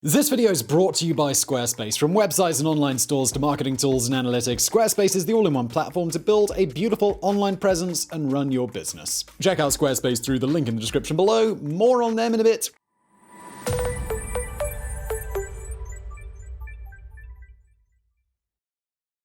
This video is brought to you by Squarespace. From websites and online stores to marketing tools and analytics, Squarespace is the all-in-one platform to build a beautiful online presence and run your business. Check out Squarespace through the link in the description below. More on them in a bit.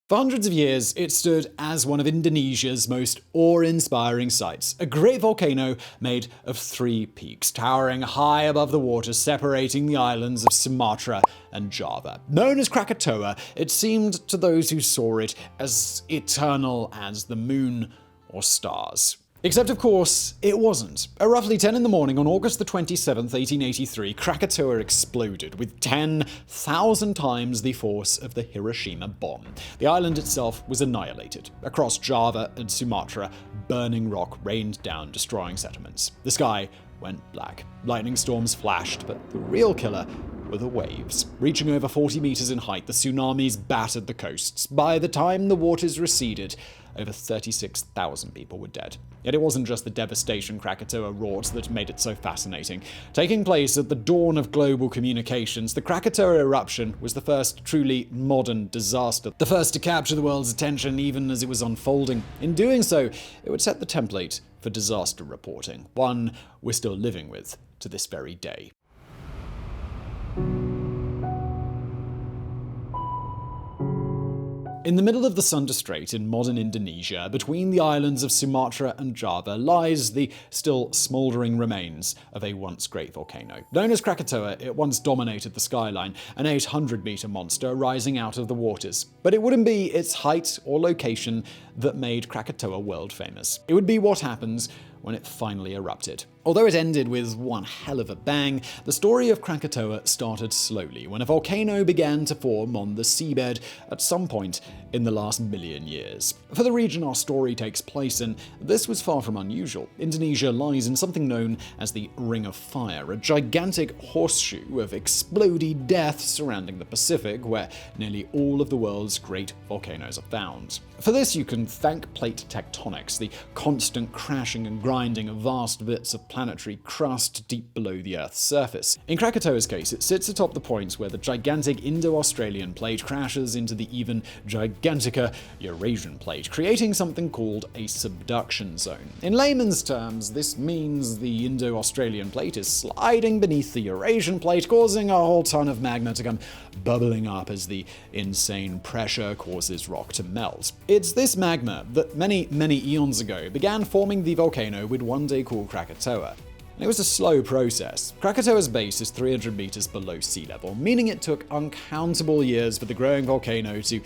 For hundreds of years, it stood as one of Indonesia's most awe-inspiring sights, a great volcano made of three peaks, towering high above the water, separating the islands of Sumatra and Java. Known as Krakatoa, it seemed to those who saw it as eternal as the moon or stars. Except, of course, it wasn't. At roughly 10 in the morning on August the 27th, 1883, Krakatoa exploded with 10,000 times the force of the Hiroshima bomb. The island itself was annihilated. Across Java and Sumatra, burning rock rained down, destroying settlements. The sky went black. Lightning storms flashed, but the real killer were the waves. Reaching over 40 meters in height, the tsunamis battered the coasts. By the time the waters receded, over 36,000 people were dead. Yet it wasn't just the devastation Krakatoa wrought that made it so fascinating. Taking place at the dawn of global communications, the Krakatoa eruption was the first truly modern disaster, the first to capture the world's attention even as it was unfolding. In doing so, it would set the template for disaster reporting, one we're still living with to this very day. In the middle of the Sunda Strait in modern Indonesia, between the islands of Sumatra and Java, lies the still smouldering remains of a once great volcano. Known as Krakatoa, it once dominated the skyline, an 800-meter monster rising out of the waters. But it wouldn't be its height or location that made Krakatoa world famous. It would be what happens when it finally erupted. Although it ended with one hell of a bang, the story of Krakatoa started slowly when a volcano began to form on the seabed at some point in the last million years. For the region our story takes place in, this was far from unusual. Indonesia lies in something known as the Ring of Fire, a gigantic horseshoe of exploding death surrounding the Pacific, where nearly all of the world's great volcanoes are found. For this, you can thank plate tectonics, the constant crashing and grinding of vast bits of planetary crust deep below the Earth's surface. In Krakatoa's case, it sits atop the point where the gigantic Indo-Australian plate crashes into the even giganticer Eurasian plate, creating something called a subduction zone. In layman's terms, this means the Indo-Australian plate is sliding beneath the Eurasian plate, causing a whole ton of magma to come bubbling up as the insane pressure causes rock to melt. It's this magma that many eons ago began forming the volcano we'd one day call Krakatoa. And it was a slow process. Krakatoa's base is 300 meters below sea level, meaning it took uncountable years for the growing volcano to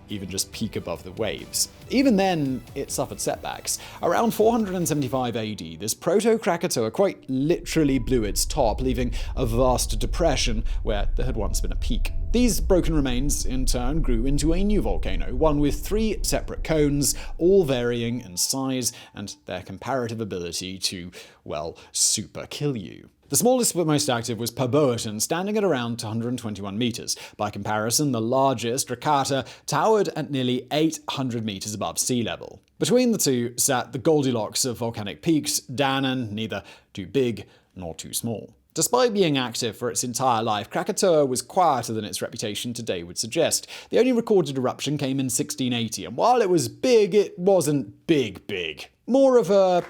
even just peak above the waves. Even then, it suffered setbacks. Around 475 AD, this proto-Krakatoa quite literally blew its top, leaving a vast depression where there had once been a peak. These broken remains, in turn, grew into a new volcano, one with three separate cones, all varying in size and their comparative ability to, well, super kill you. The smallest but most active was Tambora, standing at around 221 meters. By comparison, the largest, Krakatoa, towered at nearly 800 meters above sea level. Between the two sat the Goldilocks of volcanic peaks, Danan, neither too big nor too small. Despite being active for its entire life, Krakatoa was quieter than its reputation today would suggest. The only recorded eruption came in 1680, and while it was big, it wasn't big. More of a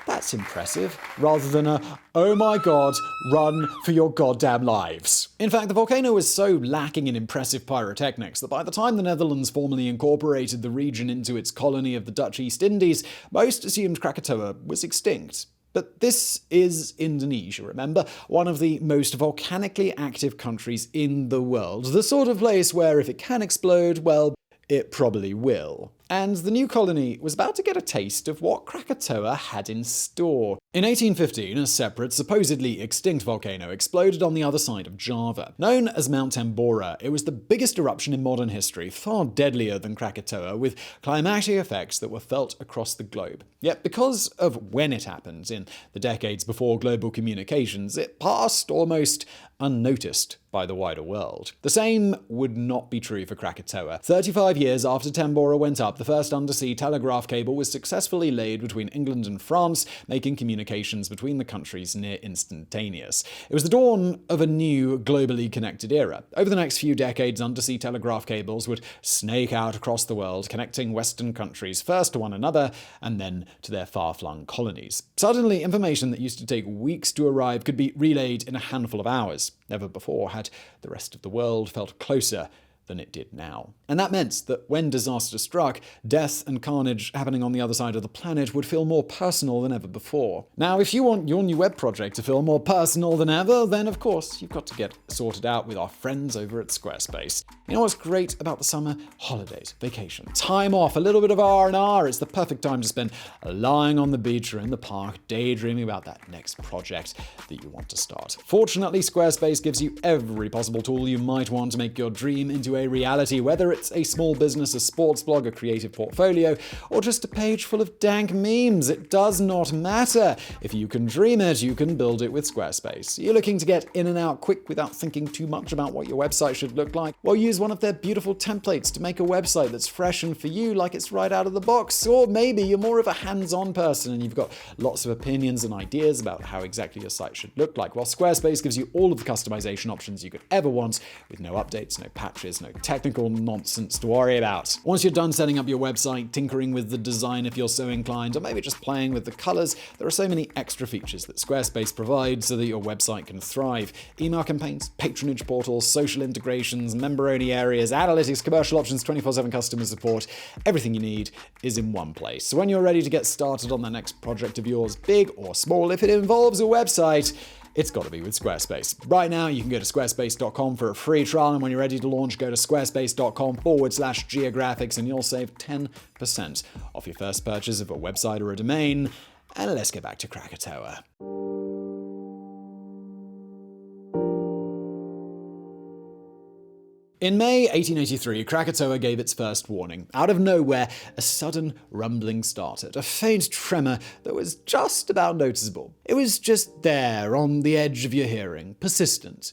"that's impressive," rather than a "oh my god, run for your goddamn lives." In fact, the volcano was so lacking in impressive pyrotechnics that by the time the Netherlands formally incorporated the region into its colony of the Dutch East Indies, most assumed Krakatoa was extinct. But this is Indonesia, remember? One of the most volcanically active countries in the world. The sort of place where if it can explode, well, it probably will. And the new colony was about to get a taste of what Krakatoa had in store. In 1815, a separate, supposedly extinct volcano exploded on the other side of Java. Known as Mount Tambora, it was the biggest eruption in modern history, far deadlier than Krakatoa, with climatic effects that were felt across the globe. Yet because of when it happened, in the decades before global communications, it passed almost unnoticed by the wider world. The same would not be true for Krakatoa. 35 years after Tambora went up, the first undersea telegraph cable was successfully laid between England and France, making communications between the countries near instantaneous. It was the dawn of a new, globally connected era. Over the next few decades, undersea telegraph cables would snake out across the world, connecting Western countries first to one another and then to their far-flung colonies. Suddenly, information that used to take weeks to arrive could be relayed in a handful of hours. Never before had the rest of the world felt closer than it did now. And that meant that when disaster struck, death and carnage happening on the other side of the planet would feel more personal than ever before. Now, if you want your new web project to feel more personal than ever, then of course you've got to get sorted out with our friends over at Squarespace. You know what's great about the summer? Holidays, vacation, time off, a little bit of R&R. It's the perfect time to spend lying on the beach or in the park, daydreaming about that next project that you want to start. Fortunately, Squarespace gives you every possible tool you might want to make your dream into a reality, whether it's a small business, a sports blog, a creative portfolio, or just a page full of dank memes. It does not matter. If you can dream it, you can build it with Squarespace. You're looking to get in and out quick without thinking too much about what your website should look like? Well, use one of their beautiful templates to make a website that's fresh and for you, like it's right out of the box. Or maybe you're more of a hands-on person and you've got lots of opinions and ideas about how exactly your site should look like. Well, Squarespace gives you all of the customization options you could ever want, with no updates, no patches, no technical nonsense to worry about. Once you're done setting up your website, tinkering with the design if you're so inclined, or maybe just playing with the colors, there are so many extra features that Squarespace provides so that your website can thrive. Email campaigns, patronage portals, social integrations, member-only areas, analytics, commercial options, 24/7 customer support. Everything you need is in one place. So when you're ready to get started on the next project of yours, big or small, if it involves a website, it's got to be with Squarespace. Right now, you can go to squarespace.com for a free trial, and when you're ready to launch, go to squarespace.com/geographics, and you'll save 10% off your first purchase of a website or a domain. And let's get back to Krakatoa. In May 1883, Krakatoa gave its first warning. Out of nowhere, a sudden rumbling started, a faint tremor that was just about noticeable. It was just there, on the edge of your hearing, persistent,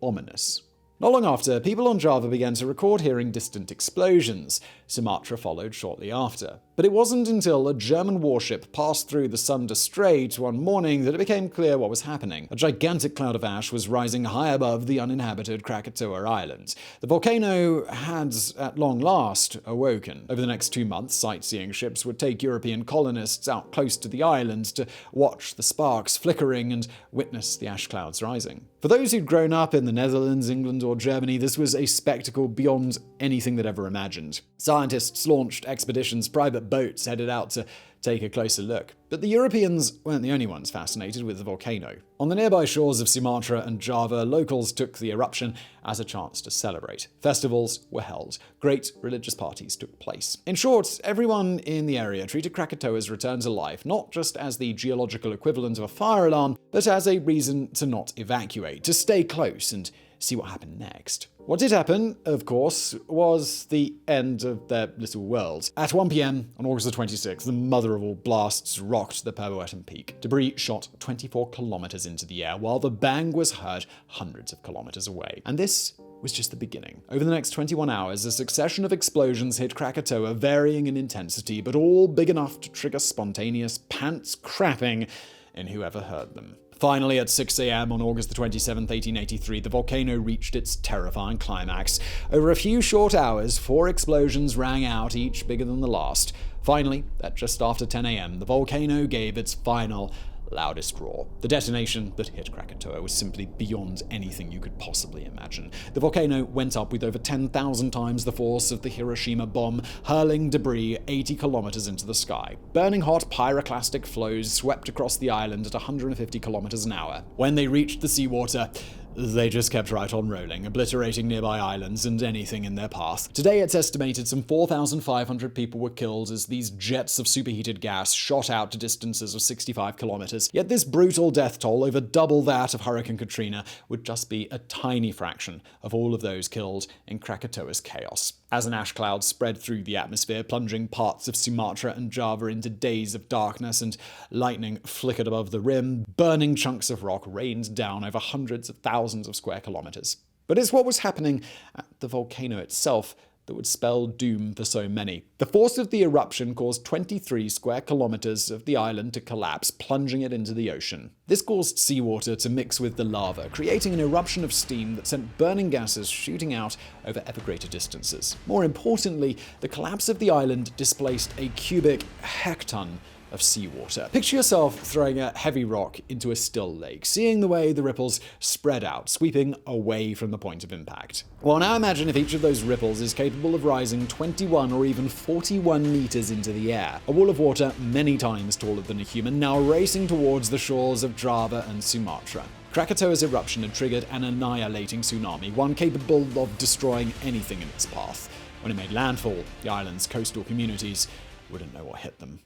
ominous. Not long after, people on Java began to record hearing distant explosions. Sumatra followed shortly after. But it wasn't until a German warship passed through the Sunda Strait one morning that it became clear what was happening. A gigantic cloud of ash was rising high above the uninhabited Krakatoa Island. The volcano had, at long last, awoken. Over the next 2 months, sightseeing ships would take European colonists out close to the island to watch the sparks flickering and witness the ash clouds rising. For those who'd grown up in the Netherlands, England, or Germany, this was a spectacle beyond anything they'd ever imagined. Scientists launched expeditions, private boats headed out to take a closer look. But the Europeans weren't the only ones fascinated with the volcano. On the nearby shores of Sumatra and Java, locals took the eruption as a chance to celebrate. Festivals were held. Great religious parties took place. In short, everyone in the area treated Krakatoa's return to life not just as the geological equivalent of a fire alarm, but as a reason to not evacuate, to stay close and see what happened next. What did happen, of course, was the end of their little world. At 1 p.m. on August the 26th, the mother of all blasts rocked the Powhatan Peak. Debris shot 24 kilometers into the air, while the bang was heard hundreds of kilometers away. And this was just the beginning. Over the next 21 hours, a succession of explosions hit Krakatoa, varying in intensity, but all big enough to trigger spontaneous pants crapping in whoever heard them. Finally, at 6 a.m. on August 27, 1883, the volcano reached its terrifying climax. Over a few short hours, 4 explosions rang out, each bigger than the last. Finally, at just after 10 a.m., the volcano gave its final, loudest roar. The detonation that hit Krakatoa was simply beyond anything you could possibly imagine. The volcano went up with over 10,000 times the force of the Hiroshima bomb, hurling debris 80 kilometers into the sky. Burning hot pyroclastic flows swept across the island at 150 kilometers an hour. When they reached the seawater, they just kept right on rolling, obliterating nearby islands and anything in their path. Today, it's estimated some 4,500 people were killed as these jets of superheated gas shot out to distances of 65 kilometers. Yet this brutal death toll, over double that of Hurricane Katrina, would just be a tiny fraction of all of those killed in Krakatoa's chaos. As an ash cloud spread through the atmosphere, plunging parts of Sumatra and Java into days of darkness, and lightning flickered above the rim, burning chunks of rock rained down over hundreds of thousands of square kilometers. But it's what was happening at the volcano itself that would spell doom for so many. The force of the eruption caused 23 square kilometers of the island to collapse, plunging it into the ocean. This caused seawater to mix with the lava, creating an eruption of steam that sent burning gases shooting out over ever greater distances. More importantly, the collapse of the island displaced a cubic hecton of seawater. Picture yourself throwing a heavy rock into a still lake, seeing the way the ripples spread out, sweeping away from the point of impact. Well, now imagine if each of those ripples is capable of rising 21 or even 41 meters into the air. A wall of water many times taller than a human, now racing towards the shores of Java and Sumatra. Krakatoa's eruption had triggered an annihilating tsunami, one capable of destroying anything in its path. When it made landfall, the island's coastal communities wouldn't know what hit them.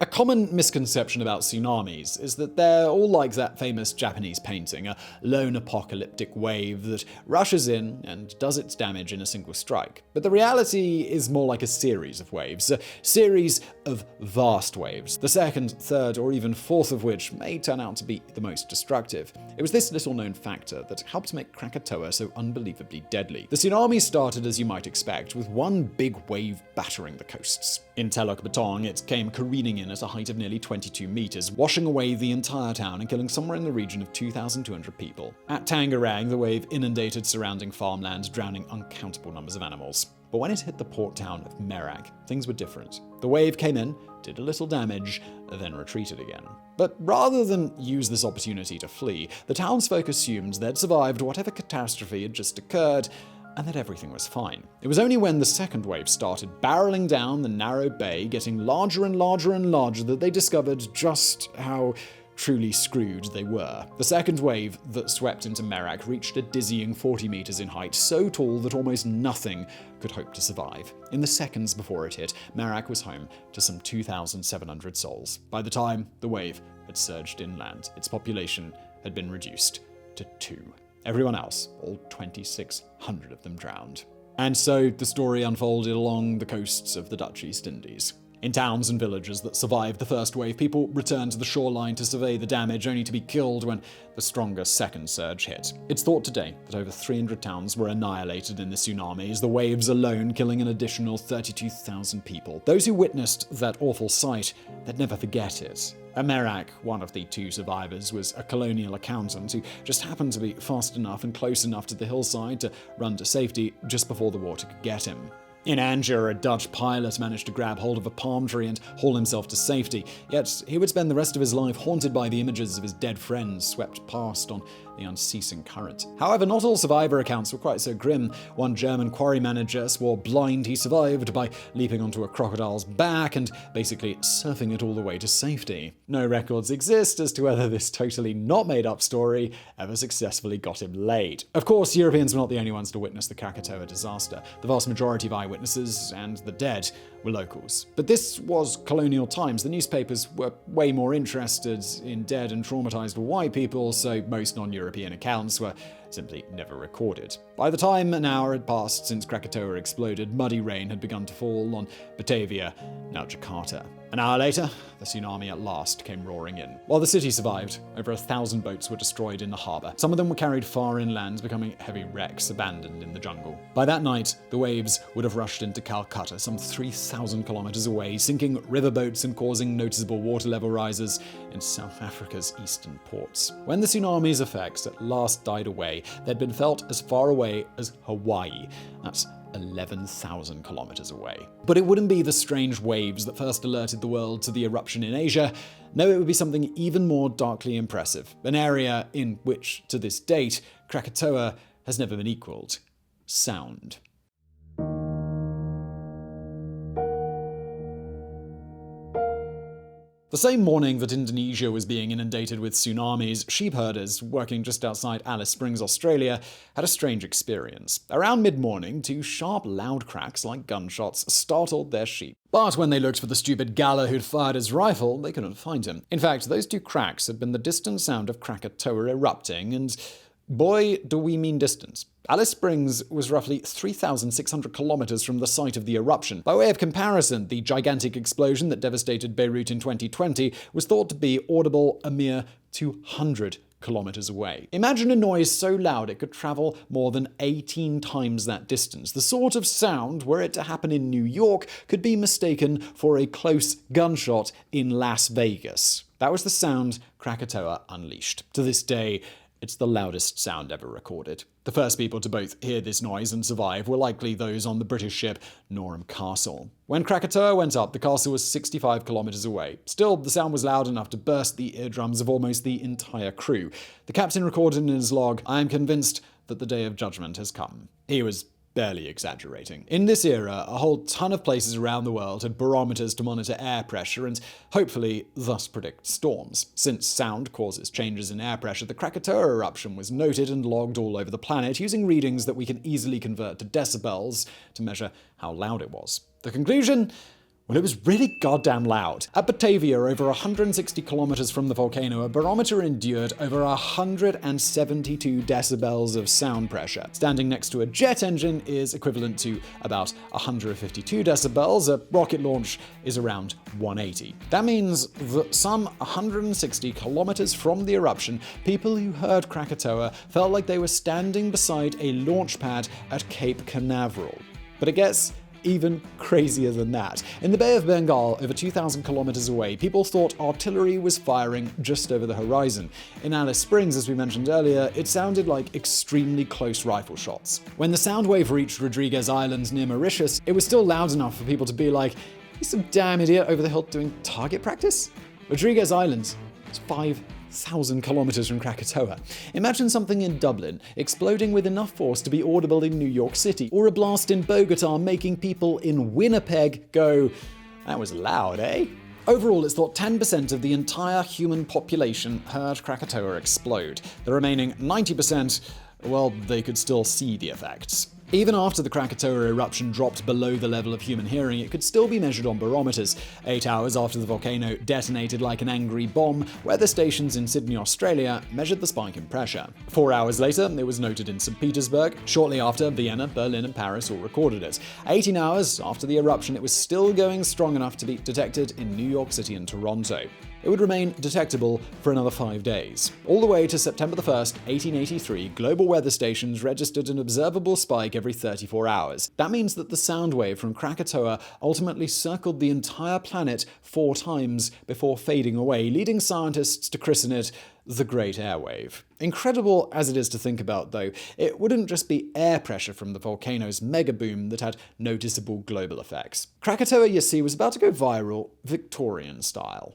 A common misconception about tsunamis is that they're all like that famous Japanese painting, a lone apocalyptic wave that rushes in and does its damage in a single strike. But the reality is more like a series of waves, a series of vast waves, the second, third, or even fourth of which may turn out to be the most destructive. It was this little-known factor that helped make Krakatoa so unbelievably deadly. The tsunami started, as you might expect, with one big wave battering the coasts. In Teluk Betong, it came careening in at a height of nearly 22 meters, washing away the entire town and killing somewhere in the region of 2,200 people. At Tangerang, the wave inundated surrounding farmland, drowning uncountable numbers of animals. But when it hit the port town of Merak, things were different. The wave came in, did a little damage, then retreated again. But rather than use this opportunity to flee, the townsfolk assumed they'd survived whatever catastrophe had just occurred, and that everything was fine. It was only when the second wave started barreling down the narrow bay, getting larger and larger and larger, that they discovered just how truly screwed they were. The second wave that swept into Merak reached a dizzying 40 meters in height, so tall that almost nothing could hope to survive. In the seconds before it hit, Merak was home to some 2,700 souls. By the time the wave had surged inland, its population had been reduced to 2. Everyone else, all 2,600 of them, drowned. And so the story unfolded along the coasts of the Dutch East Indies. In towns and villages that survived the first wave, people returned to the shoreline to survey the damage, only to be killed when the stronger second surge hit. It's thought today that over 300 towns were annihilated in the tsunamis, the waves alone killing an additional 32,000 people. Those who witnessed that awful sight, they'd never forget it. At Merak, one of the 2 survivors was a colonial accountant who just happened to be fast enough and close enough to the hillside to run to safety just before the water could get him. In Angier, a Dutch pilot managed to grab hold of a palm tree and haul himself to safety, yet he would spend the rest of his life haunted by the images of his dead friends swept past on the unceasing current. However, not all survivor accounts were quite so grim. One German quarry manager swore blind he survived by leaping onto a crocodile's back and basically surfing it all the way to safety. No records exist as to whether this totally not made-up story ever successfully got him laid. Of course, Europeans were not the only ones to witness the Krakatoa disaster. The vast majority of eyewitnesses and the dead were locals. But this was colonial times. The newspapers were way more interested in dead and traumatized white people, so most non-European accounts were simply never recorded. By the time an hour had passed since Krakatoa exploded, muddy rain had begun to fall on Batavia, now Jakarta. An hour later, the tsunami at last came roaring in. While the city survived, over 1,000 boats were destroyed in the harbour. Some of them were carried far inland, becoming heavy wrecks abandoned in the jungle. By that night, the waves would have rushed into Calcutta, some 3,000 kilometers away, sinking riverboats and causing noticeable water level rises in South Africa's eastern ports. When the tsunami's effects at last died away, they'd been felt as far away as Hawaii. That's 11,000 kilometers away. But it wouldn't be the strange waves that first alerted the world to the eruption in Asia. No, it would be something even more darkly impressive, an area in which, to this date, Krakatoa has never been equaled: sound. The same morning that Indonesia was being inundated with tsunamis, sheep herders working just outside Alice Springs, Australia, had a strange experience. Around mid-morning, 2 sharp, loud cracks like gunshots startled their sheep. But when they looked for the stupid Galla who'd fired his rifle, they couldn't find him. In fact, those 2 cracks had been the distant sound of Krakatoa erupting, and boy, do we mean distance. Alice Springs was roughly 3,600 kilometers from the site of the eruption. By way of comparison, the gigantic explosion that devastated Beirut in 2020 was thought to be audible a mere 200 kilometers away. Imagine a noise so loud it could travel more than 18 times that distance. The sort of sound, were it to happen in New York, could be mistaken for a close gunshot in Las Vegas. That was the sound Krakatoa unleashed. To this day, it's the loudest sound ever recorded. The first people to both hear this noise and survive were likely those on the British ship Norham Castle. When Krakatoa went up, the castle was 65 kilometers away. Still, the sound was loud enough to burst the eardrums of almost the entire crew. The captain recorded in his log, "I am convinced that the day of judgment has come." He was barely exaggerating. In this era, a whole ton of places around the world had barometers to monitor air pressure and hopefully thus predict storms. Since sound causes changes in air pressure, the Krakatoa eruption was noted and logged all over the planet using readings that we can easily convert to decibels to measure how loud it was. The conclusion? Well, it was really goddamn loud. At Batavia, over 160 kilometers from the volcano, a barometer endured over 172 decibels of sound pressure. Standing next to a jet engine is equivalent to about 152 decibels. A rocket launch is around 180. That means that some 160 kilometers from the eruption, people who heard Krakatoa felt like they were standing beside a launch pad at Cape Canaveral. But it gets even crazier than that. In the Bay of Bengal, over 2,000 kilometers away, people thought artillery was firing just over the horizon. In Alice Springs, as we mentioned earlier, it sounded like extremely close rifle shots. When the sound wave reached Rodriguez Island near Mauritius, it was still loud enough for people to be like, "He's some damn idiot over the hill doing target practice?" Rodriguez Island is 5,000 kilometers from Krakatoa. Imagine something in Dublin exploding with enough force to be audible in New York City, or a blast in Bogota making people in Winnipeg go, "That was loud, eh?" Overall, it's thought 10% of the entire human population heard Krakatoa explode. The remaining 90%, well, they could still see the effects. Even after the Krakatoa eruption dropped below the level of human hearing, it could still be measured on barometers. 8 hours after the volcano detonated like an angry bomb, weather stations in Sydney, Australia measured the spike in pressure. 4 hours later, it was noted in St. Petersburg. Shortly after, Vienna, Berlin, and Paris all recorded it. 18 hours after the eruption, it was still going strong enough to be detected in New York City and Toronto. It would remain detectable for another 5 days. All the way to September 1st, 1883, global weather stations registered an observable spike every 34 hours. That means that the sound wave from Krakatoa ultimately circled the entire planet 4 times before fading away, leading scientists to christen it the Great Airwave. Incredible as it is to think about, though, it wouldn't just be air pressure from the volcano's megaboom that had noticeable global effects. Krakatoa, you see, was about to go viral Victorian style.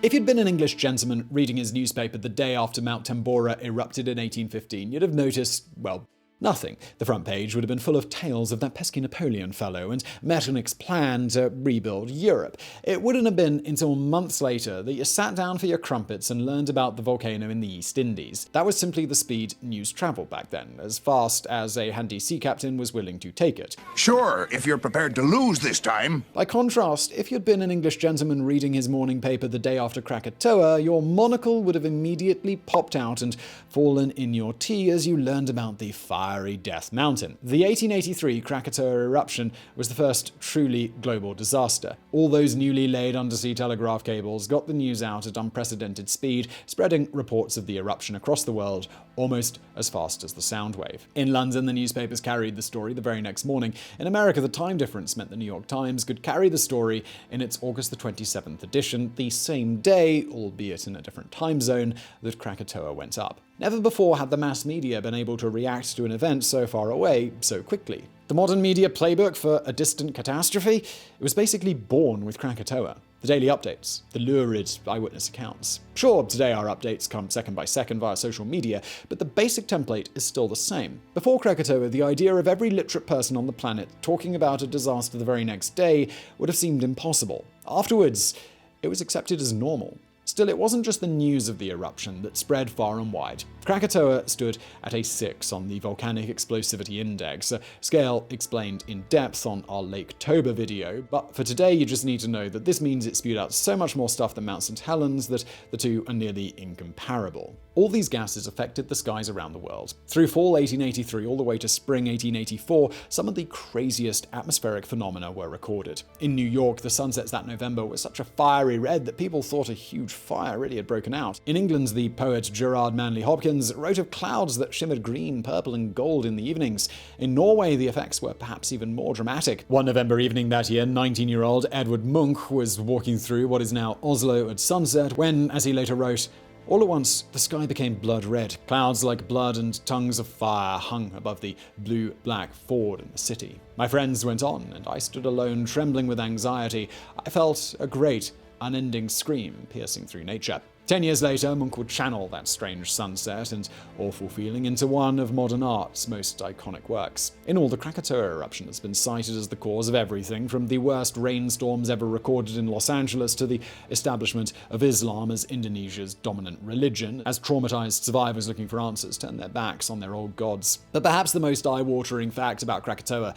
If you'd been an English gentleman reading his newspaper the day after Mount Tambora erupted in 1815, you'd have noticed, well, nothing. The front page would have been full of tales of that pesky Napoleon fellow and Metternich's plan to rebuild Europe. It wouldn't have been until months later that you sat down for your crumpets and learned about the volcano in the East Indies. That was simply the speed news travelled back then, as fast as a handy sea captain was willing to take it. Sure, if you're prepared to lose this time. By contrast, if you'd been an English gentleman reading his morning paper the day after Krakatoa, your monocle would have immediately popped out and fallen in your tea as you learned about the fiery Death Mountain. The 1883 Krakatoa eruption was the first truly global disaster. All those newly laid undersea telegraph cables got the news out at unprecedented speed, spreading reports of the eruption across the world almost as fast as the sound wave. In London, the newspapers carried the story the very next morning. In America, the time difference meant the New York Times could carry the story in its August the 27th edition, the same day, albeit in a different time zone, that Krakatoa went up. Never before had the mass media been able to react to an event so far away so quickly. The modern media playbook for a distant catastrophe? It was basically born with Krakatoa. The daily updates, the lurid eyewitness accounts. Sure, today our updates come second by second via social media, but the basic template is still the same. Before Krakatoa, the idea of every literate person on the planet talking about a disaster the very next day would have seemed impossible. Afterwards, it was accepted as normal. Still, it wasn't just the news of the eruption that spread far and wide. Krakatoa stood at a 6 on the Volcanic Explosivity Index, a scale explained in depth on our Lake-tober video, but for today you just need to know that this means it spewed out so much more stuff than Mount St. Helens that the two are nearly incomparable. All these gases affected the skies around the world. Through fall 1883 all the way to spring 1884, some of the craziest atmospheric phenomena were recorded. In New York, the sunsets that November were such a fiery red that people thought a huge fire really had broken out. In England, the poet Gerard Manley Hopkins wrote of clouds that shimmered green, purple, and gold in the evenings. In Norway, the effects were perhaps even more dramatic. One November evening that year, 19-year-old Edward Munch was walking through what is now Oslo at sunset when, as he later wrote, all at once, the sky became blood red. Clouds like blood and tongues of fire hung above the blue-black Ford in the city. My friends went on, and I stood alone, trembling with anxiety. I felt a great, unending scream piercing through nature. 10 years later, Munch would channel that strange sunset and awful feeling into one of modern art's most iconic works. In all, the Krakatoa eruption has been cited as the cause of everything from the worst rainstorms ever recorded in Los Angeles to the establishment of Islam as Indonesia's dominant religion, as traumatized survivors looking for answers turn their backs on their old gods. But perhaps the most eye-watering fact about Krakatoa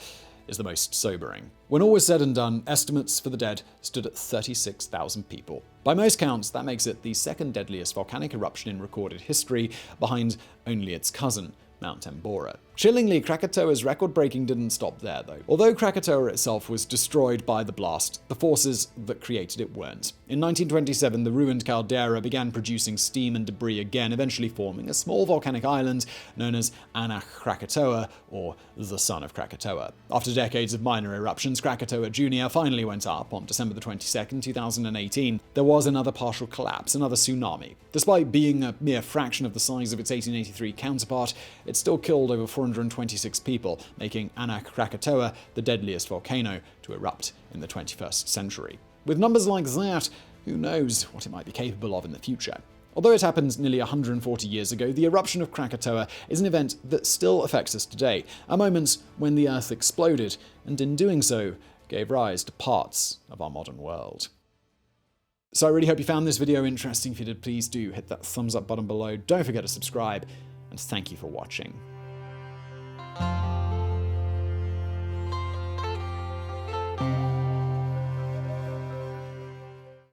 is the most sobering. When all was said and done, estimates for the dead stood at 36,000 people. By most counts, that makes it the second deadliest volcanic eruption in recorded history, behind only its cousin, Mount Tambora. Chillingly, Krakatoa's record-breaking didn't stop there, though. Although Krakatoa itself was destroyed by the blast, the forces that created it weren't. In 1927, the ruined caldera began producing steam and debris again, eventually forming a small volcanic island known as Anak Krakatoa, or the Son of Krakatoa. After decades of minor eruptions, Krakatoa Jr. finally went up on December 22, 2018. There was another partial collapse, another tsunami. Despite being a mere fraction of the size of its 1883 counterpart, it still killed over 426 people, making Anak Krakatoa the deadliest volcano to erupt in the 21st century. With numbers like that, who knows what it might be capable of in the future. Although it happened nearly 140 years ago, the eruption of Krakatoa is an event that still affects us today, a moment when the Earth exploded, and in doing so, gave rise to parts of our modern world. So I really hope you found this video interesting. If you did, please do hit that thumbs up button below. Don't forget to subscribe, and thank you for watching.